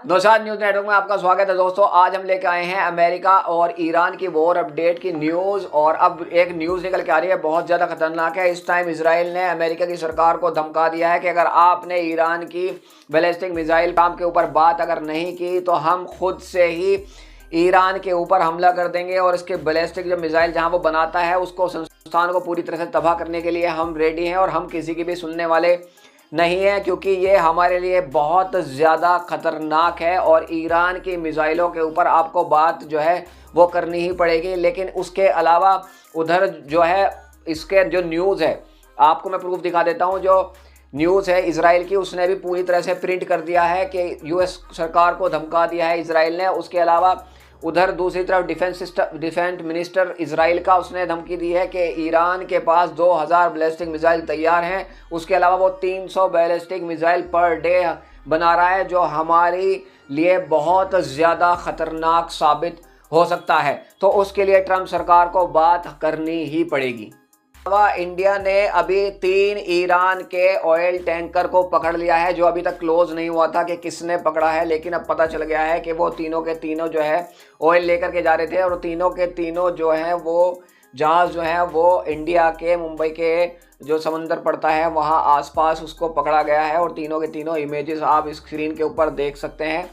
Naushad news network में आपका स्वागत है दोस्तों। आज हम लेके आए हैं अमेरिका और ईरान की वॉर अपडेट की न्यूज़। और अब एक न्यूज़ निकल के आ रही है, बहुत ज़्यादा खतरनाक है। इस टाइम इजराइल ने अमेरिका की सरकार को धमका दिया है कि अगर आपने ईरान की बैलिस्टिक मिसाइल काम के ऊपर बात अगर नहीं की तो हम खुद से ही ईरान के ऊपर हमला कर देंगे और इसके बैलिस्टिक जो मिसाइल जहाँ वो बनाता है उसको संस्थान को पूरी तरह से तबाह करने के लिए हम रेडी हैं और हम किसी की भी सुनने वाले नहीं है, क्योंकि ये हमारे लिए बहुत ज़्यादा ख़तरनाक है और ईरान की मिसाइलों के ऊपर आपको बात जो है वो करनी ही पड़ेगी। लेकिन उसके अलावा उधर जो है इसके जो न्यूज़ है, आपको मैं प्रूफ दिखा देता हूँ। जो न्यूज़ है इजराइल की, उसने भी पूरी तरह से प्रिंट कर दिया है कि यूएस सरकार को धमका दिया है इजराइल ने। उसके अलावा उधर दूसरी तरफ डिफेंस मिनिस्टर इजराइल का, उसने धमकी दी है कि ईरान के पास 2000 बैलिस्टिक मिसाइल तैयार हैं। उसके अलावा वो 300 बैलिस्टिक मिसाइल पर डे बना रहा है, जो हमारे लिए बहुत ज़्यादा ख़तरनाक साबित हो सकता है। तो उसके लिए ट्रंप सरकार को बात करनी ही पड़ेगी। इंडिया ने अभी 3 ईरान के ऑयल टैंकर को पकड़ लिया है, जो अभी तक क्लोज नहीं हुआ था कि किसने पकड़ा है, लेकिन अब पता चल गया है कि वो तीनों के तीनों जो है ऑयल लेकर के जा रहे थे और तीनों के तीनों जो है वो जहाज़ जो है वो इंडिया के मुंबई के जो समंदर पड़ता है वहाँ आसपास उसको पकड़ा गया है। और तीनों के तीनों इमेजेस आप स्क्रीन के ऊपर देख सकते हैं,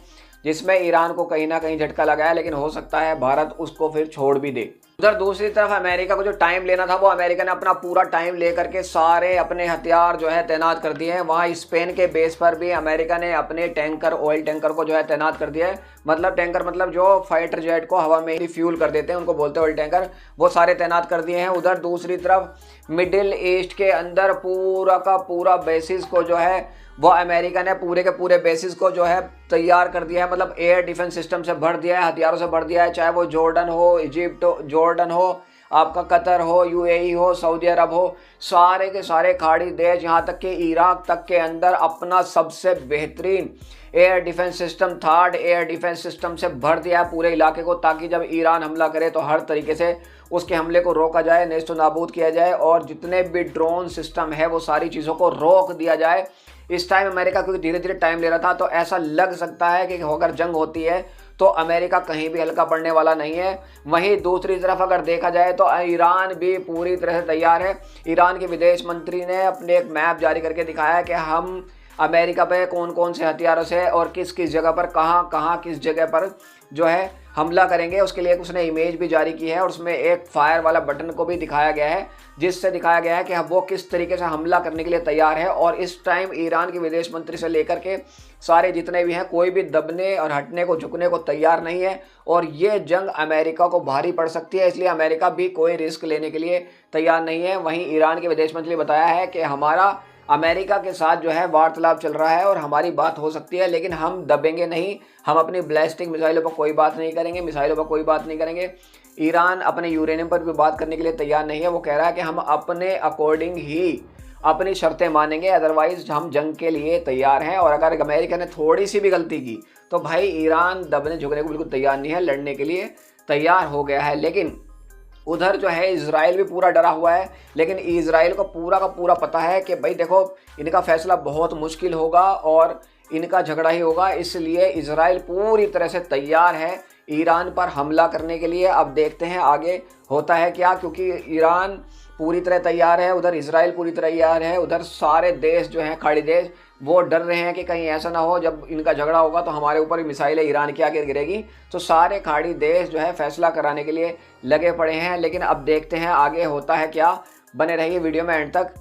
जिसमें ईरान को कहीं ना कहीं झटका लगा है, लेकिन हो सकता है भारत उसको फिर छोड़ भी दे। उधर दूसरी तरफ अमेरिका को जो टाइम लेना था वो अमेरिका ने अपना पूरा टाइम लेकर के सारे अपने हथियार जो है तैनात कर दिए हैं। वहाँ स्पेन के बेस पर भी अमेरिका ने अपने टैंकर, ऑयल टैंकर को जो है तैनात कर दिया है। मतलब टैंकर मतलब जो फाइटर जेट को हवा में ही फ्यूल कर देते हैं, उनको बोलते हैं ऑयल टैंकर, वो सारे तैनात कर दिए हैं। उधर दूसरी तरफ मिडिल ईस्ट के अंदर पूरा का पूरा बेसिस को जो है वो अमेरिका ने पूरे के पूरे बेसिस को जो है तैयार कर दिया है। मतलब एयर डिफेंस सिस्टम से भर दिया है, हथियारों से भर दिया है। चाहे वो जॉर्डन हो, इजिप्ट हो, जॉर्डन हो, आपका कतर हो, यूएई हो, सऊदी अरब हो, सारे के सारे खाड़ी देश, यहाँ तक कि इराक तक के अंदर अपना सबसे बेहतरीन air defence system, third air defence system से भर दिया है पूरे इलाके को, ताकि जब ईरान हमला करे तो हर तरीके से उसके हमले को रोका जाए, नेस्तो नाबूद किया जाए और जितने भी ड्रोन सिस्टम है वो सारी चीज़ों को रोक दिया जाए। इस टाइम अमेरिका क्योंकि धीरे धीरे टाइम ले रहा था, तो ऐसा लग सकता है कि अगर जंग होती है तो अमेरिका कहीं भी हल्का पड़ने वाला नहीं है। वहीं दूसरी तरफ अगर देखा जाए तो ईरान भी पूरी तरह से तैयार है। ईरान के विदेश मंत्री ने अपने एक मैप जारी करके दिखाया है कि हम अमेरिका पे कौन कौन से हथियारों से और किस किस जगह पर कहाँ कहाँ किस जगह पर जो है हमला करेंगे। उसके लिए उसने इमेज भी जारी की है और उसमें एक फायर वाला बटन को भी दिखाया गया है, जिससे दिखाया गया है कि वो किस तरीके से हमला करने के लिए तैयार है। और इस टाइम ईरान के विदेश मंत्री से लेकर के सारे जितने भी हैं, कोई भी दबने और हटने को, झुकने को तैयार नहीं है। और ये जंग अमेरिका को भारी पड़ सकती है, इसलिए अमेरिका भी कोई रिस्क लेने के लिए तैयार नहीं है। वहीं ईरान के विदेश मंत्री ने बताया है कि हमारा अमेरिका के साथ जो है वार्तालाप चल रहा है और हमारी बात हो सकती है, लेकिन हम दबेंगे नहीं। हम अपनी बैलिस्टिक मिसाइलों पर कोई बात नहीं करेंगे, मिसाइलों पर कोई बात नहीं करेंगे। ईरान अपने यूरेनियम पर भी बात करने के लिए तैयार नहीं है। वो कह रहा है कि हम अपने अकॉर्डिंग ही अपनी शर्तें मानेंगे, अदरवाइज हम जंग के लिए तैयार हैं। और अगर अमेरिका ने थोड़ी सी भी गलती की तो भाई ईरान दबने झुकने को बिल्कुल तैयार नहीं है, लड़ने के लिए तैयार हो गया है। लेकिन उधर जो है इजराइल भी पूरा डरा हुआ है, लेकिन इजराइल को पूरा का पूरा पता है कि भाई देखो इनका फैसला बहुत मुश्किल होगा और इनका झगड़ा ही होगा, इसलिए इजराइल पूरी तरह से तैयार है ईरान पर हमला करने के लिए। अब देखते हैं आगे होता है क्या, क्योंकि ईरान पूरी तरह तैयार है, उधर इजराइल पूरी तरह तैयार है। उधर सारे देश जो हैं, खाड़ी देश, वो डर रहे हैं कि कहीं ऐसा ना हो जब इनका झगड़ा होगा तो हमारे ऊपर ही मिसाइलें ईरान की आगे गिरेगी। तो सारे खाड़ी देश जो है फैसला कराने के लिए लगे पड़े हैं। लेकिन अब देखते हैं आगे होता है क्या। बने रहिए वीडियो में एंड तक।